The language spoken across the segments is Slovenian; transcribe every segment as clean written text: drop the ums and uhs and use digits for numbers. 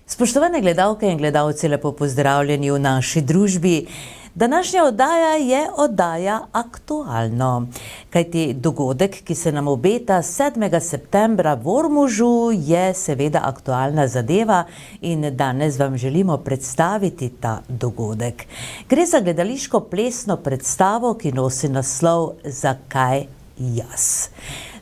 Spoštovane gledalke in gledalci, lepo pozdravljeni v naši družbi. Današnja oddaja je oddaja Aktualno, kajti dogodek, ki se nam obeta 7. septembra v Ormožu, je seveda aktualna zadeva in danes vam želimo predstaviti ta dogodek. Gre za gledališko plesno predstavo, ki nosi naslov Zakaj jaz?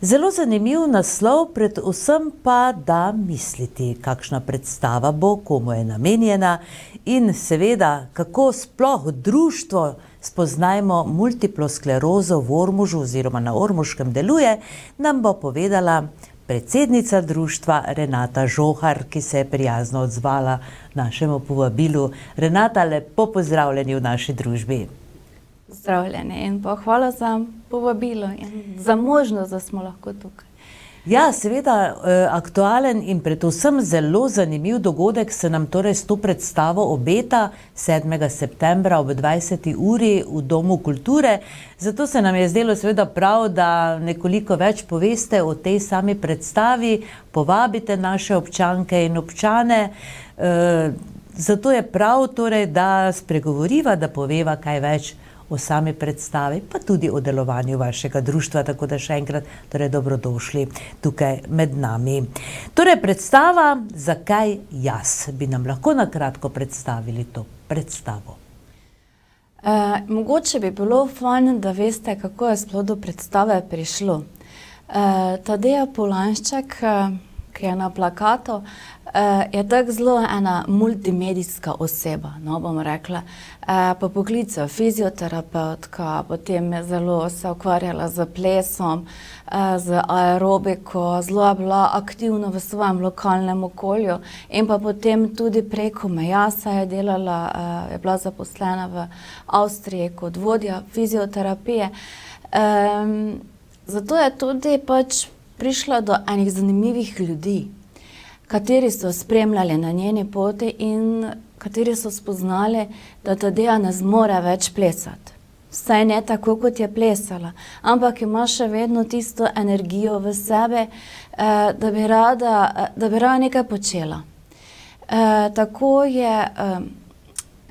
Zelo zanimiv naslov, predvsem pa da misliti, kakšna predstava bo, komu je namenjena in seveda, kako sploh društvo Spoznajmo multiplo sklerozo v Ormožu oziroma na Ormoškem deluje, nam bo povedala predsednica društva Renata Žohar, ki se je prijazno odzvala našemu povabilu. Renata, lepo pozdravljeni v naši družbi. Pozdravljeni in pa hvala za povabilo in za možnost, da smo lahko tukaj. Ja, seveda aktualen in predvsem zelo zanimiv dogodek se nam torej s to predstavo obeta 7. septembra ob 20. uri v Domu kulture. Zato se nam je zdelo seveda prav, da nekoliko več poveste o tej sami predstavi, povabite naše občanke in občane. Zato je prav torej, da spregovoriva, da poveva kaj več o sami predstavi, pa tudi o delovanju vašega društva, tako da še enkrat torej dobrodošli tukaj med nami. Torej predstava Zakaj jaz? Bi nam lahko na kratko predstavili to predstavo? Mogoče bi bilo fajn, da veste, kako je sploh do predstave prišlo. Tadeja Polanšček, ki je na plakatu, je tako zelo ena multimedijska oseba, no, bom rekla. Po poklicu fizioterapeutka, potem je zelo se ukvarjala z plesom, z aerobiko, zelo je bila aktivna v svojem lokalnem okolju in pa potem tudi preko meja se je delala, je bila zaposlena v Avstriji kot vodja fizioterapije. Zato je tudi pač prišla do enih zanimivih ljudi, kateri so spremljali na njeni poti in kateri so spoznali, da Tadeja ne zmore več plesati. Vsaj ne tako, kot je plesala, ampak ima še vedno tisto energijo v sebi, da bi rada nekaj počela. Tako je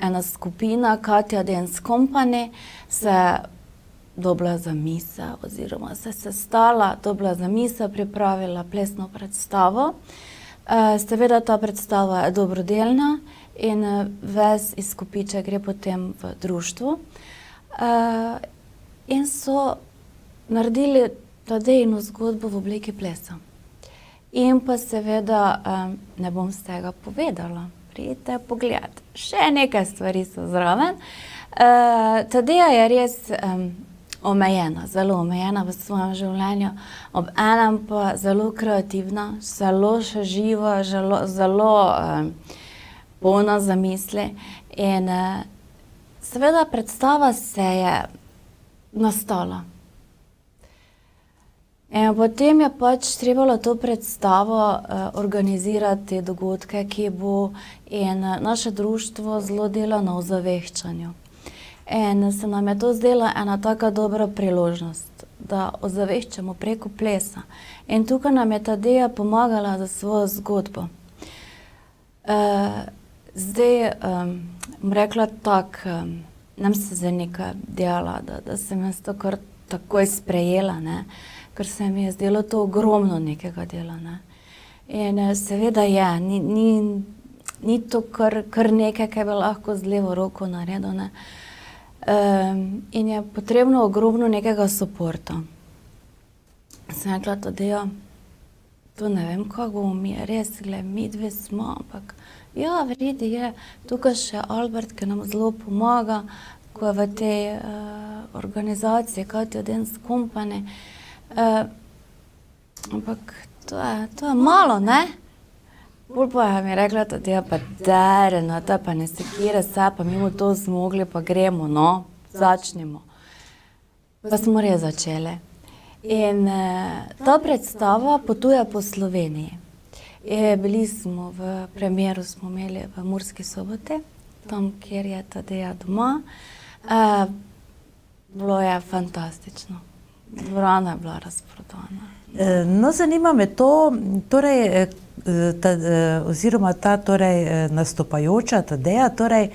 ena skupina, Katja Dance Company, se dobila za misel oziroma se sestala, dobila za misel, pripravila plesno predstavo. Seveda ta predstava je dobrodelna in ves izkupiček gre potem v društvo. In so naredili Tadejino zgodbo v obliki plesa. In pa seveda, ne bom z tega povedala, pridite pogled. Še nekaj stvari so zraven. Tadeja je res omejena, zelo omejena v svojem življenju, ob enem pa zelo kreativna, zelo še živa, zelo polna zamisli. In seveda predstava se je nastala. In potem je pač trebalo to predstavo organizirati, dogodke, ki bo, in naše društvo zelo dela na ozaveščanju. In se nam je to zdela ena taka dobra priložnost, da ozaveščamo preko plesa. In tukaj nam je Tadeja pomagala za svojo zgodbo. Zdaj, bom rekla tako, nam se zdaj nekaj dela, da sem jaz to kar takoj sprejela, ne, ker se mi je zdelo to ogromno nekega dela, ne. In seveda je, ni to kar nekaj, kaj bi lahko z levo roko naredil, ne. In je potrebno ogromno nekega suporta. Sem rekla, Tadeja, to ne vem, kako bomo mi, res, gled, mi dve smo, ampak ja, vredi je, tukaj še Albert, ki nam zelo pomaga, ko je v tej organizaciji Katja Dance Company. Ampak to je malo, ne? Bolj pa mi je rekla, Tadeja, pa dere, no, ta pa ne sekira se, pa mi bomo to zmogli, pa gremo, no, začnimo. Pa smo res začeli. In ta predstava potuje po Sloveniji. Bili smo v premieru, smo imeli v Murski Soboti, tam, kjer je Tadeja doma. Bilo je fantastično. Dvorana je bila razprodana. No, zanima me to, torej, oziroma ta torej, nastopajoča Tadeja, torej,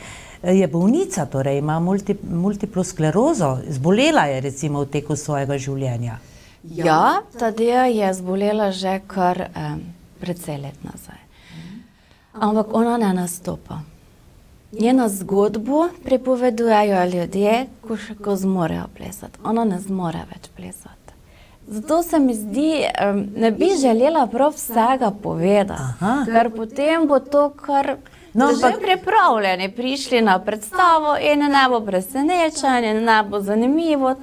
je bolnica, torej ima multiplo sklerozo, zbolela je recimo v teku svojega življenja. Ja, Tadeja je zbolela že kar precej let nazaj. Ampak ona ne nastopa. Njena zgodbo pripovedujejo ljudje, ko zmorejo plesati. Ona ne zmore več plesati. Zato se mi zdi, ne bi želela prav vsega povedati, ker potem bo to kar že pripravljeni prišli na predstavo in ne bo presenečenje, ne bo zanimivo.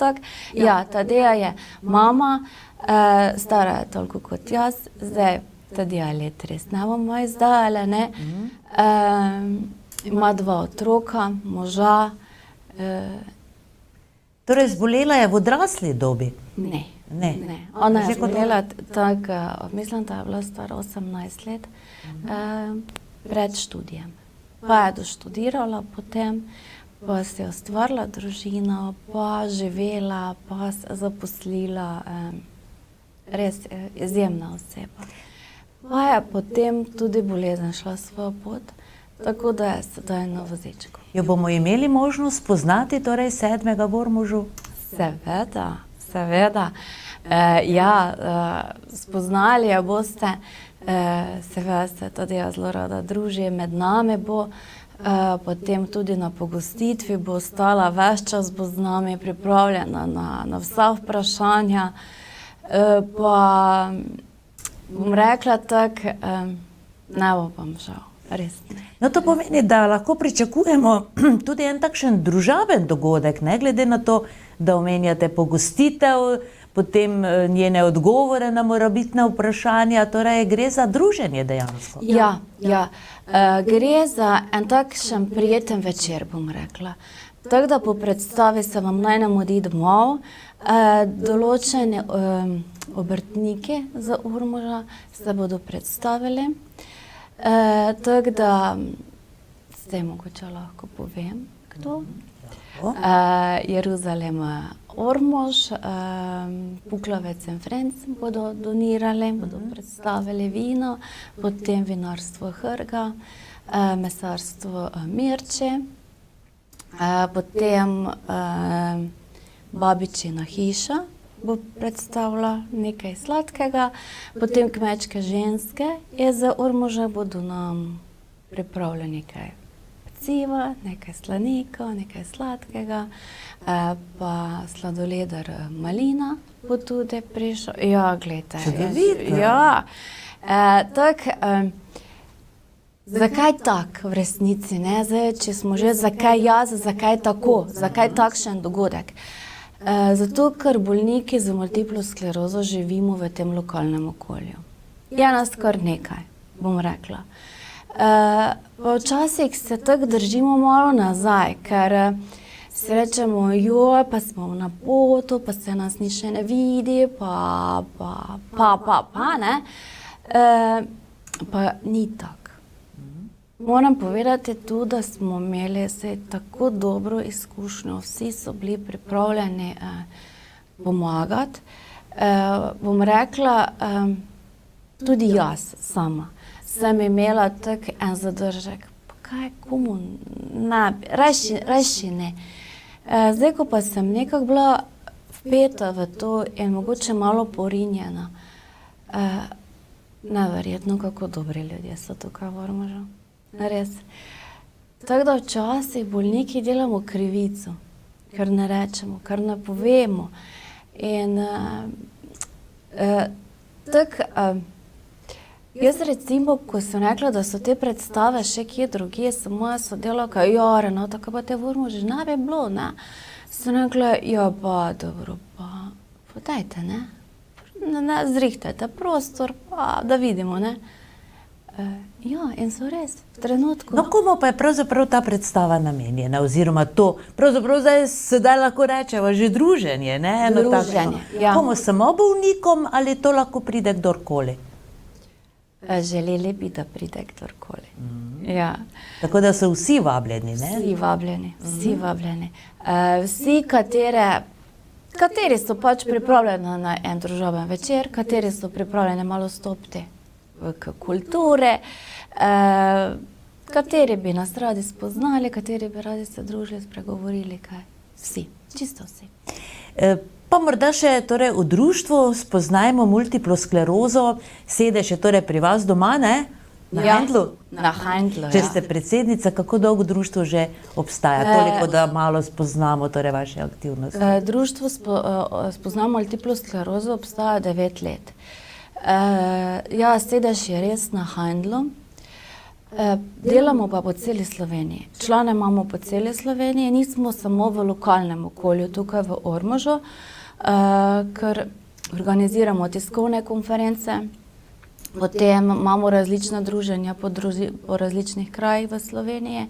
Ja, Tadeja je mama, stara je toliko kot jaz, zdaj Tadeja let res ne bomo izdajale, ne. Ima 2 otroka, moža. Torej, zbolela je v odrasli dobi? Ne. Ne. Ona je zbolela mislim, da je bila stara 18 let, pred študijem. Pa je doštudirala potem, pa si je ustvarila družino, pa živela, pa se zaposlila, res izjemna oseba. Pa je potem tudi bolezen šla svojo pot, tako da je sedaj na vozečku. Jo bomo imeli možnost spoznati, torej 7. v Ormožu? Seveda, seveda. Ja, spoznali jo boste, seveda se Tadeja zelo rada druži, med nami bo, potem tudi na pogostitvi bo ostala, ves čas bo z nami pripravljena na vsa vprašanja, pa bom rekla tako, ne bo vam žal, res ne. No, to pomeni, da lahko pričakujemo tudi en takšen družaben dogodek, ne glede na to, da omenjate pogostitev, potem njene odgovore na morebitna vprašanja, torej gre za druženje dejansko. Ja, gre za en takšen prijeten večer, bom rekla. Tako da po predstavi se vam naj ne mudi domov, določeni obrtniki za Ormoža se bodo predstavili, tako da zdaj mogoče lahko povem, kdo. Jeruzalem Ormož, Puklovec in Frenc bodo donirali, bodo predstavili vino, potem vinarstvo Hrga, mesarstvo Mirče, potem Babičina hiša bo predstavila nekaj sladkega, potem Kmečke ženske iz Ormoža bodo nam pripravili nekaj peciva, nekaj slanika, nekaj sladkega, pa sladoleder Malina bo tudi prišel. Ja, gledajte. Čudovito. Ja, zakaj tako v resnici, ne? Zdaj, če smo že, zakaj jaz, zakaj tako, zakaj takšen dogodek? Zato, ker bolniki z multiplo sklerozo živimo v tem lokalnem okolju. Je nas kar nekaj, bom rekla. Včasih se tako držimo malo nazaj, ker si rečemo, joj, pa smo na potu, pa se nas ni še ne vidi, ne? Pa ni tako. Moram povedati tudi, da smo imeli tako dobro izkušnjo, vsi so bili pripravljeni pomagati. Bom rekla, tudi jaz sama sem imela tak en zadržek, pa kaj, komu ne, rajši ne. Zdaj, ko pa sem nekako bila vpeta v to in mogoče malo porinjena, neverjetno, kako dobri ljudje so tukaj v Ormožu. Res. Tako da včasih bolniki delamo krivico, ker ne rečemo, ker ne povemo. In jaz recimo, ko sem rekla, da so te predstave še kje drugje, so moja sodelavka, ja, Renata, kaj pa te v Ormožu ne bi bilo, ne? Sem rekla, ja, pa dobro, pa dajte, ne? Zrihtajte prostor, pa da vidimo, ne? Ja, in so res, v trenutku. No, komu pa je pravzaprav ta predstava namenjena, oziroma to, pravzaprav sedaj lahko rečeva že druženje, ne? Druženje, ja. Komu samo bolnikom ali to lahko pride kdorkoli? Želeli bi, da pride kdorkoli. Ja. Tako da so vsi vabljeni, ne? Vsi vabljeni, vsi vabljeni. Vsi, katere kateri so pač pripravljeni na en družaben večer, kateri so pripravljeni malo stopiti k kulture, kateri bi nas radi spoznali, kateri bi radi se družili, spregovorili, kaj. Vsi, čisto vsi. Pa morda še torej, v društvu spoznajmo multiplo sklerozo, sedež je torej pri vas doma, ne? Na Handlu? Na Handlu, Če ste predsednica, kako dolgo društvo že obstaja? Toliko, da malo spoznamo torej vaše aktivnosti. Društvo Spoznamo multiplo sklerozo obstaja 9 let. Ja, sedež je res na Handlu. Delamo pa po celi Sloveniji. Člane imamo po celi Sloveniji, nismo samo v lokalnem okolju, tukaj v Ormožu, ker organiziramo tiskovne konference, potem imamo različna druženja po različnih krajih v Sloveniji,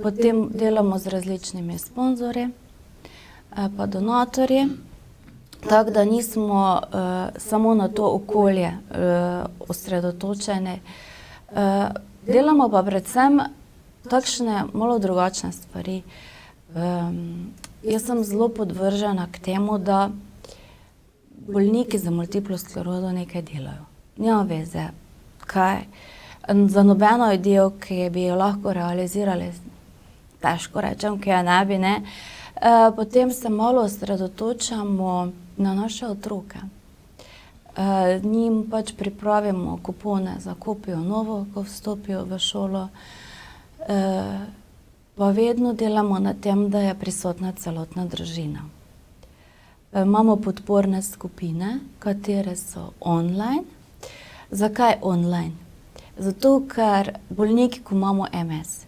potem delamo z različnimi sponzorji, pa donatorji, tako da nismo samo na to okolje osredotočeni. Delamo pa predvsem takšne malo drugačne stvari. Jaz sem zelo podvržena k temu, da bolniki za multiplo sklerozo nekaj delajo. Nima veze, kaj. Za nobeno idejo, ki bi jo lahko realizirali, težko rečem, ki je ne bi, ne. Potem se malo osredotočamo na naše otroke. Njim pač pripravimo kupone za kupijo novo, ko vstopijo v šolo. Pa vedno delamo na tem, da je prisotna celotna družina. Imamo podporne skupine, katere so online. Zakaj online? Zato, ker bolniki, ko imamo MS,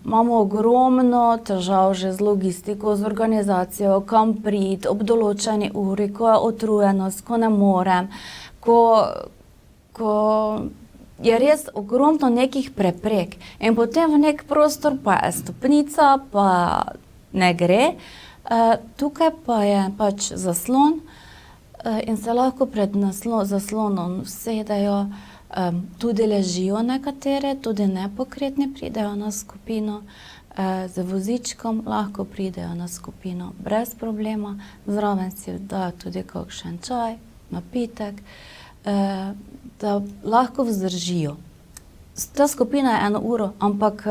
imamo ogromno težav že z logistiko, z organizacijo, kam priti, ob določeni uri, ko je utrujenost, ko ne morem, ko je res ogromno nekih preprek. In potem v nek prostor pa je stopnica, pa ne gre. Tukaj pa je pač zaslon in se lahko pred zaslonom usedejo, tudi ležijo nekatere, tudi nepokretni pridejo na skupino, z vozičkom lahko pridejo na skupino brez problema, zraven si dajo tudi kakšen čaj, napitek, da lahko vzdržijo. Ta skupina je 1 uro, ampak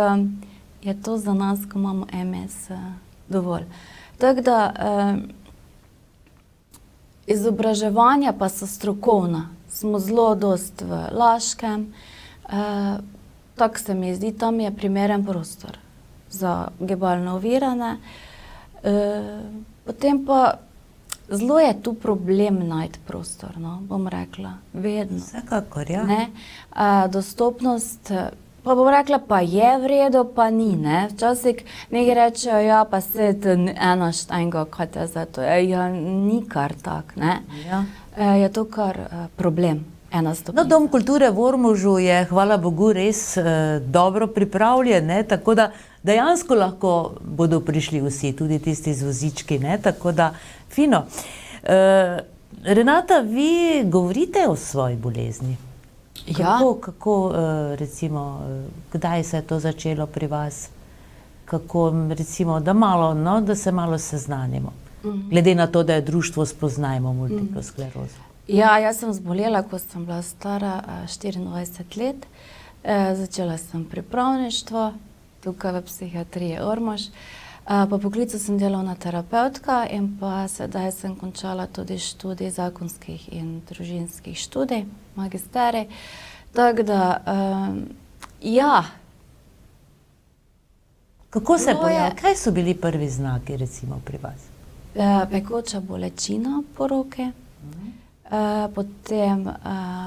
je to za nas, ko imamo MS, dovolj. Tako da izobraževanja pa so strokovna. Smo zelo dosti v Laškem, tako se mi zdi, tam je primeren prostor za gibalno ovirane. Potem pa zelo je tu problem najti prostor, no, bom rekla, vedno. Vsekakor, ja. Ne? Dostopnost, pa bom rekla, pa je v redu, pa ni, ne. Včasih nekaj rečejo, ja, pa se ena štajnga, kaj te za to, ja, ni kar tak, ne. Ja. Je to kar problem, ena stopnica. No, Dom kulture v Ormožu je, hvala Bogu, res dobro pripravljen, ne, tako da dejansko lahko bodo prišli vsi, tudi tisti z vozički, ne, tako da fino. Renata, vi govorite o svoji bolezni. Ja. Kako recimo, kdaj se je to začelo pri vas? Kako, recimo, da se malo seznanimo. Glede na to, da je društvo Spoznajmo multiplo sklerozo. Ja, jaz sem zbolela, ko sem bila stara 24 let. Začela sem pripravništvo tukaj v psihiatriji Ormož. Po poklicu sem delovna terapevtka in pa sedaj sem končala tudi študij zakonskih in družinskih študij, magisterij. Tako da, ja. Kako se pojavlja? Kaj so bili prvi znaki, recimo, pri vas? Pekoča bolečina po roki, potem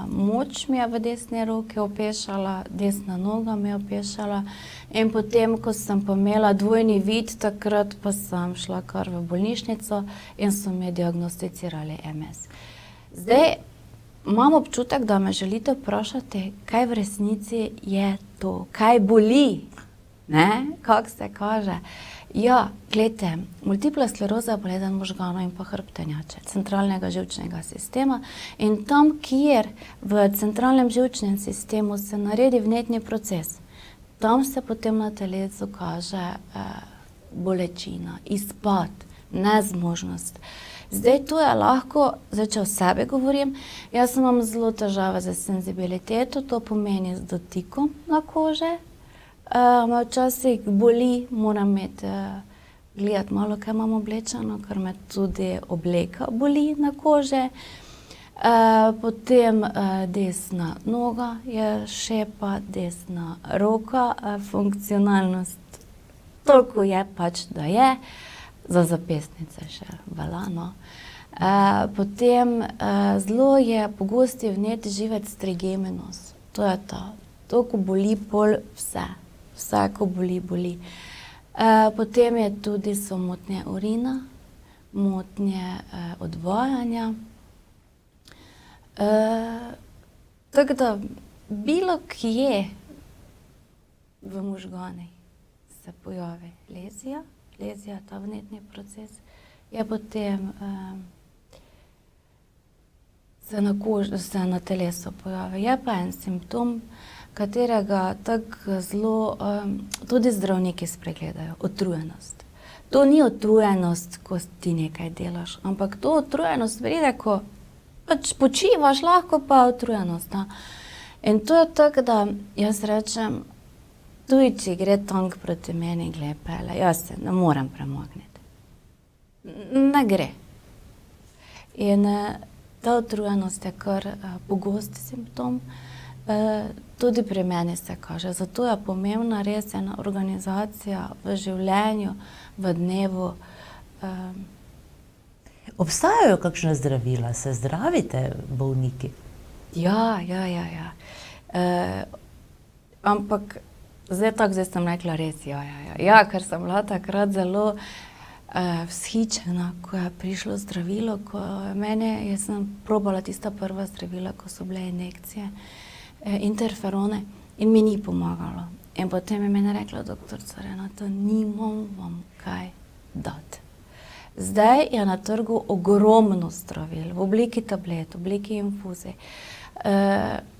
moč mi je v desni roki opešala, desna noga mi je opešala in potem, ko sem pa imela dvojni vid, takrat pa sem šla kar v bolnišnico in so mi diagnosticirali MS. Zdaj imam občutek, da me želite vprašati, kaj v resnici je to, kaj boli, ne, kako se kaže. Ja, glejte, multipla skleroza je bolezen možganov in pa hrbtenjače, centralnega živčnega sistema in tam, kjer v centralnem živčnem sistemu se naredi vnetni proces, tam se potem na telesu kaže bolečina, izpad, nezmožnost. Zdaj to je lahko, če o sebi govorim, jaz imam zelo težave z senzibiliteto, to pomeni z dotikom na kože. Me včasih boli, moram gledati malo, kaj imam oblečeno, ker me tudi obleka boli na kože. Potem desna noga je šepa, desna roka, funkcionalnost toliko je pač, da je, za zapestnice še velja, no. Potem zelo je pogosti vnet živec trigeminus, to je to, ko boli pol vse, ko boli. Potem je tudi so motnje urina, motnje odvajanja. Tako da bilo kje v možganih se pojavi lezija, ta vnetni proces, je potem se na telesu pojavi. Je pa en simptom, katerega tako zelo tudi zdravniki spregledajo, utrujenost. To ni utrujenost, ko ti nekaj delaš, ampak to utrujenost pride, ko pač počivaš, lahko pa utrujenost. Da. In to je tako, da jaz rečem, tudi če gre tank proti meni, glej pele, jaz se ne morem premakniti. Ne gre. In ta utrujenost je kar pogost simptom, tudi pri meni se kaže. Zato je pomembna res ena organizacija v življenju, v dnevu. Obstajajo kakšna zdravila? Se zdravite bolniki? Ja. Ampak zdaj sem rekla res, ja. Ja, ker sem bila takrat zelo vzhičena, ko je prišlo zdravilo, jaz sem probala tista prva zdravila, ko so bile injekcije, interferone, in mi ni pomagalo. In potem je meni rekla doktorica Renata, nimam vam kaj dati. Zdaj je na trgu ogromno zdravil v obliki tablet, v obliki infuzij,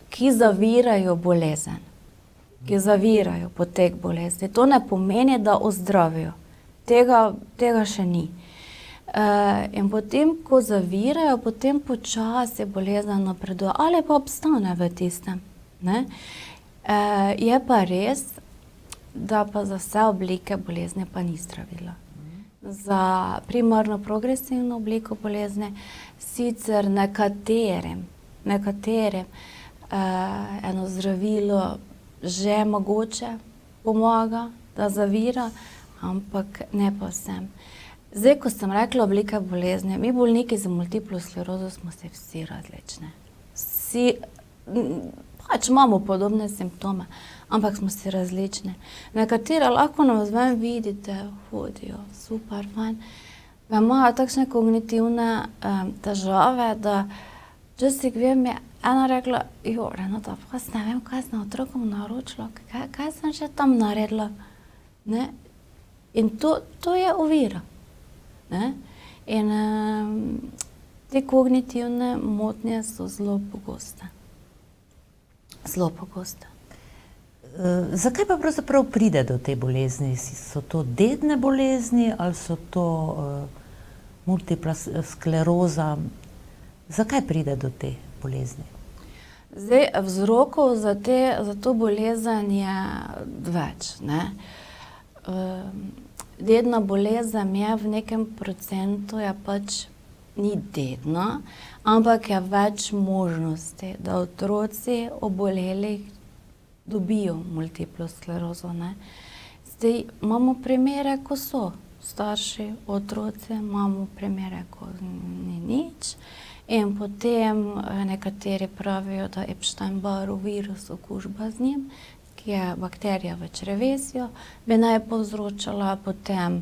ki zavirajo bolezen, ki zavirajo potek bolezni. To ne pomeni, da ozdravijo. Tega še ni. In potem, ko zavirajo, potem počasi bolezen napreduje ali pa obstane v tistem. Ne? Je pa res, da pa za vse oblike bolezni pa ni zdravila. Za primarno progresivno obliko bolezni sicer nekaterim eno zdravilo že mogoče pomaga, da zavira, ampak ne pa vsem. Zdaj, ko sem rekla oblike bolezni, mi bolniki z multiplo sklerozo smo se vsi različni. Vsi pač imamo podobne simptome, ampak smo si različni. Nekatere lahko nas ven vidite, hodijo, super, fajn. Imajo takšne kognitivne težave, da včasih vem, je ena rekla, Renata, jaz ne vem, kaj sem otrokom naročila, kaj sem še tam naredila. Ne? In to je ovira. Ne? In te kognitivne motnje so zelo pogoste. Zakaj pa pravzaprav pride do te bolezni? So to dedne bolezni ali so to multipla skleroza? Zakaj pride do te bolezni? Zdaj, vzrokov za to bolezen je več. Ne? Dedna bolezen je v nekem procentu, je pač ni dedna, ampak je več možnosti, da otroci obolelih dobijo multiplo sklerozo. Ne? Zdaj, imamo primere, ko so starši, otroci, imamo primere, ko ni nič. In potem nekateri pravijo, da Epstein-Barrov virus, okužba z njim, ki je bakterija v črevesju, bi naj povzročala potem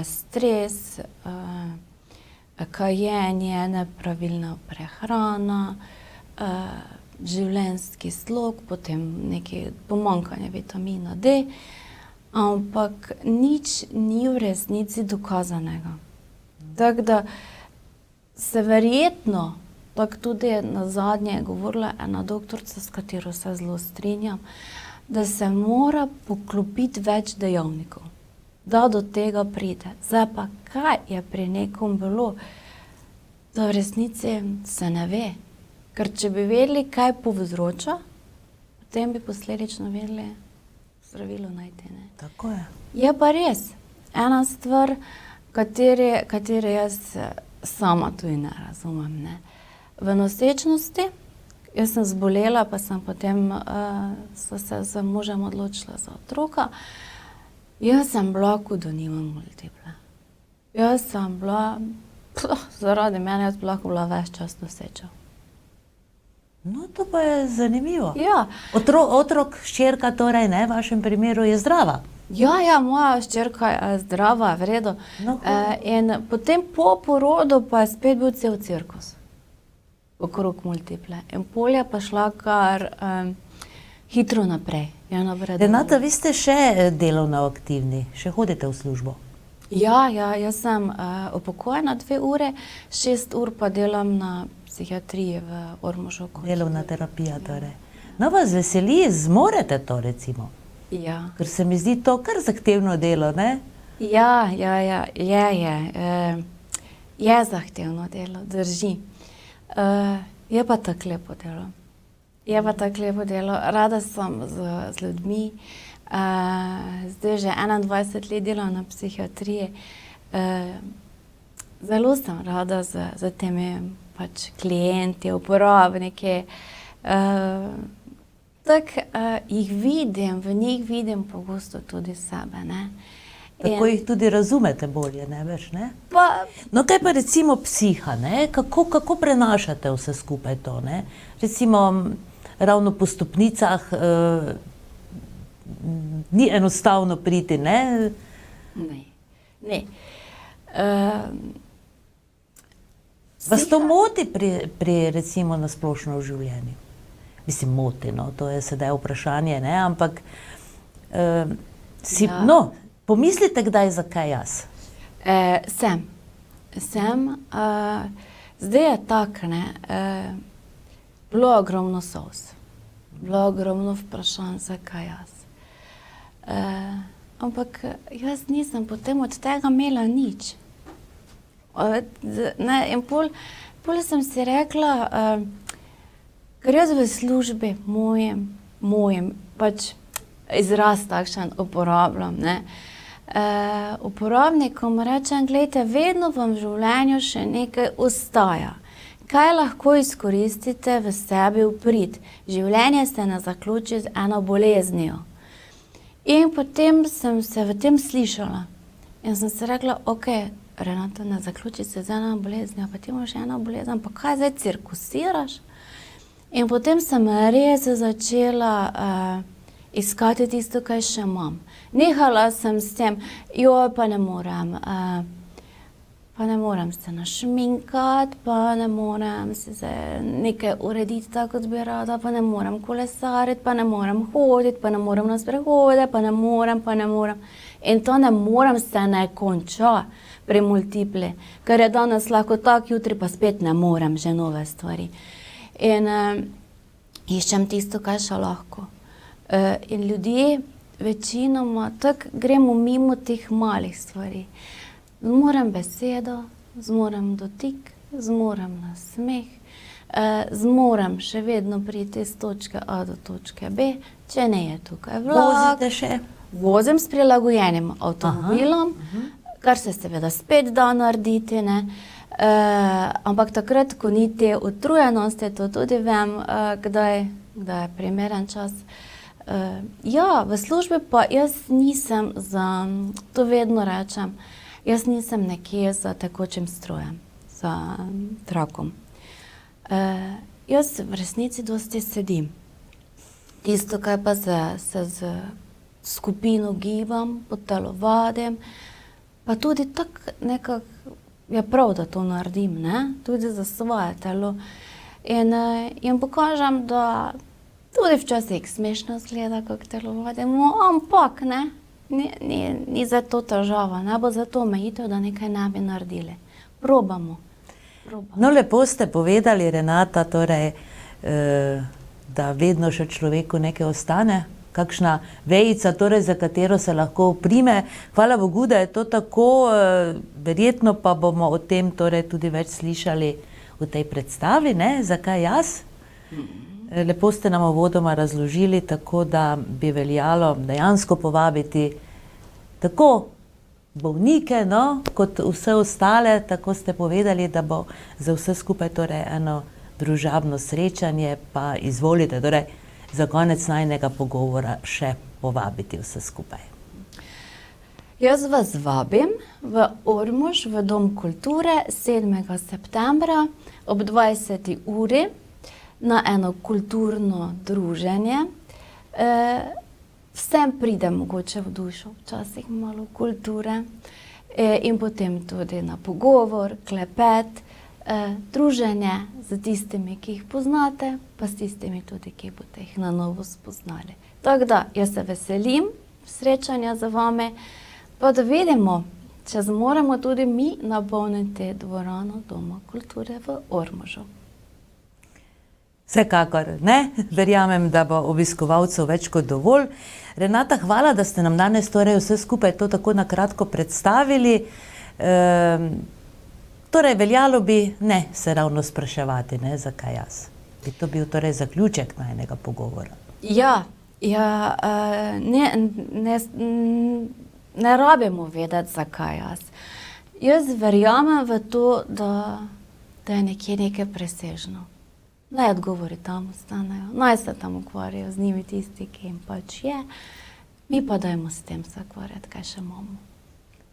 stres, kajenje, nepravilna prehrana, življenjski slog, potem nekaj pomanjkanje vitamina D, ampak nič ni v resnici dokazanega. Tako da se verjetno, tako tudi na zadnje je govorila ena doktorica, s katero se zelo strinjam, da se mora poklopiti več dejavnikov. da do tega pride. Zdaj pa, kaj je pri nekom bilo, da v resnici se ne ve. Ker če bi vedeli, kaj povzroča, potem bi posledično vedeli zdravilo najti. Ne? Tako je. Je pa res, ena stvar, katere jaz sama tudi ne razumem. Ne? V nosečnosti, jaz sem zbolela, pa sem potem so se z možem odločila za otroka. Jaz sem bila, kot da nimam multiple. Jaz sem bila, zaradi mene, jaz bi lahko bila ves čas noseča. No, to pa je zanimivo. Ja. Otrok, hčerka torej, ne, v vašem primeru je zdrava. Ja, moja hčerka je zdrava, v redu. No, in potem po porodu pa je spet bil cel cirkus okrog multiple. In pol je pa šla kar hitro naprej. Renata, vi ste še delovno aktivni, še hodite v službo? Ja, jaz sem upokojena 2 ure, 6 ur pa delam na psihiatriji v Ormožu. Delovna terapija torej. No, vas veseli, zmorete to recimo? Ja. Ker se mi zdi to kar zahtevno delo, ne? Ja, je zahtevno delo, drži. Je pa tako lepo delo. Rada sem z ljudmi. Zdaj že 21 let delam na psihiatriji. Zelo sem rada z temi pač klienti, uporabniki. Tako jih vidim, v njih vidim pogosto tudi sebe. Ne? Tako jih tudi razumete bolje, ne veš, ne? Pa, no, kaj pa recimo psiha, ne? Kako prenašate vse skupaj to, ne? Recimo, ravno po stopnicah ni enostavno priti, ne? Ne. Vas to moti pri recimo na splošno v življenju? Mislim, moti, no, to je sedaj vprašanje, ne, ampak no, pomislite kdaj, zakaj jaz? Sem. Zdaj je tako, ne, bilo ogromno solz, bilo ogromno vprašanj, zakaj jaz. Ampak jaz nisem potem od tega imela nič. In pol sem si rekla, ker jaz v službi mojem pač izraz takšen uporabljam, ne. Uporabnikom rečem, glejte, vedno vam v življenju še nekaj ostaja. Kaj lahko izkoristite v sebi v prid? Življenje se ne zaključi z eno boleznijo. In potem sem se v tem slišala. In sem se rekla, ok, Renata, ne zaključi se z eno boleznijo, pa ti imaš eno bolezen, pa kaj zdaj cirkusiraš? In potem sem res začela iskati tisto, kaj še imam. Nehala sem s tem, pa ne morem se našminkati, pa ne morem se nekaj urediti tako, kot bi rada, pa ne morem kolesariti, pa ne morem hoditi, pa ne morem na sprehode, pa ne morem. In to ne morem se ne konča pri multipli, ker je danes lahko tak, jutri pa spet ne morem, že nove stvari. In iščem tisto, kaj še lahko. In ljudje večinoma tako gremo mimo teh malih stvari. Zmorem besedo, zmorem dotik, zmorem nasmeh, zmorem še vedno priti z točke A do točke B, če ne je tukaj vlak. Vozite še? Vozim s prilagojenim avtomobilom, kar se seveda spet da narediti, ne. Ampak takrat, ko ni te utrujenosti, to tudi vem, kdaj je primeren čas. Ja, v službi pa jaz nisem to vedno rečem, jaz nisem nekje za tekočim strojem, za trakom. Jaz v resnici dosti sedim. Tisto, kaj pa se z skupino gibam, potelovadim, pa tudi tako nekako je prav, da to naredim, ne? Tudi za svoje telo. In pokažem, da tudi včasih smešno izgleda, kako telovadim, ampak ne, ni za to težava, ne bo za to omejitev, da nekaj ne bi naredili. Probamo. No, lepo ste povedali, Renata, torej, da vedno še človeku nekaj ostane kakšna vejica, torej, za katero se lahko oprime. Hvala Bogu, da je to tako, verjetno pa bomo o tem torej tudi več slišali v tej predstavi, ne? Zakaj jaz? Lepo ste nam uvodoma razložili, tako da bi veljalo dejansko povabiti tako bolnike, no, kot vse ostale, tako ste povedali, da bo za vse skupaj torej eno družabno srečanje, pa izvolite, torej za konec najnega pogovora še povabiti vse skupaj. Jaz vas vabim v Ormož, v Dom kulture 7. septembra ob 20. uri na eno kulturno druženje. Vsem pride mogoče v dušo, včasih malo kulture in potem tudi na pogovor, klepet, druženje z tistimi, ki jih poznate, pa s tistimi tudi, ki boste jih na novo spoznali. Tako da, jaz se veselim srečanja z vami, pa da vidimo, če zmoremo tudi mi napolniti dvorano Doma kulture v Ormožu. Vsekakor, ne? Verjamem, da bo obiskovalcev več kot dovolj. Renata, hvala, da ste nam danes torej vse skupaj to tako na kratko predstavili. Torej, veljalo bi ne se ravno spraševati, ne, zakaj jaz. Bi to bil torej zaključek najnega pogovora? Ne rabimo vedeti, zakaj jaz. Jaz verjamem v to, da je nekje nekaj presežno. Naj odgovori tam ostanejo, naj se tam ukvarjajo z njimi tisti, ki jim pač je, mi pa dajmo s tem se ukvarjati, kaj še imamo.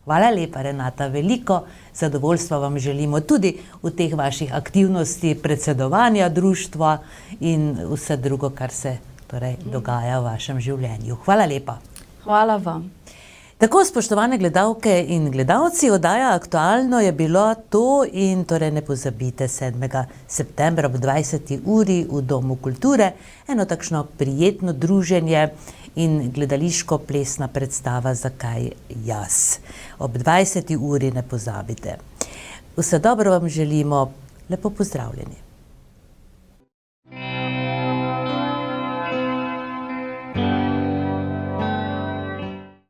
Hvala lepa, Renata, veliko zadovoljstva vam želimo tudi v teh vaših aktivnosti predsedovanja društva in vse drugo, kar se torej dogaja v vašem življenju. Hvala lepa. Hvala vam. Tako, spoštovane gledalke in gledalci, oddaja Aktualno je bilo to in torej ne pozabite 7. septembra ob 20. uri v Domu kulture eno takšno prijetno druženje in gledališko-plesna predstava Zakaj jaz. Ob 20. uri ne pozabite. Vse dobro vam želimo, lepo pozdravljeni.